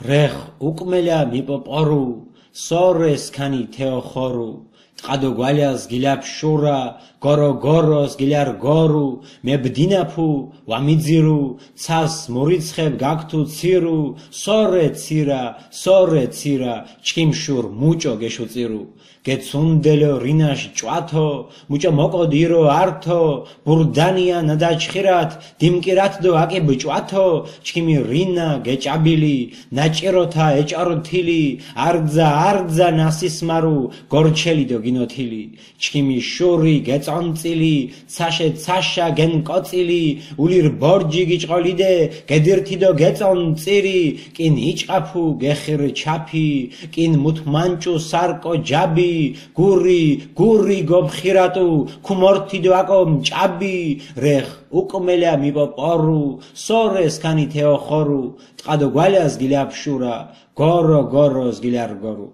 რეხ უკმელა მიპოპორუ სორეს ქანი თეოხორუ ტყადო გვალიას გილაფშურა გორო გოროს გილარ გორუ მებდინაფუ ვამიძირუ ცას მორიცხებ გაგთუ ცირუ სორე ცირა ჩქიმშურ მუჭო გეშუწირუ გეცუნდელო რინაშ ჭვათო მუჭო მოკოდირო ართო ბურდანია ნადაჩხირათ დიმკირათდო აკი ბჭვათო ჩქიმი რინა გეჭაბილი ნაჭიროთა ეჭაროთილი არძა ნასისმარუ გორჩელიდო გინოთილი ჩქიმი შური გეწონწილი ცაშა გენკოცილი ულირ ბორჯი გიჭყოლიდე გედირთიდო გეწონწირი კინ იჭყაფუ გეხირ ჩაფი კინ მუთმანჭუ სარკო ჯაბი გური გობხირატუ ქუმორთიდო აკო მჭაბი რეხ უკმელა მიპოპორუ სორეს ქანი თეოხორუ ტყადო გვალიას გილაფშურა გორო გოროს გილარ გორუ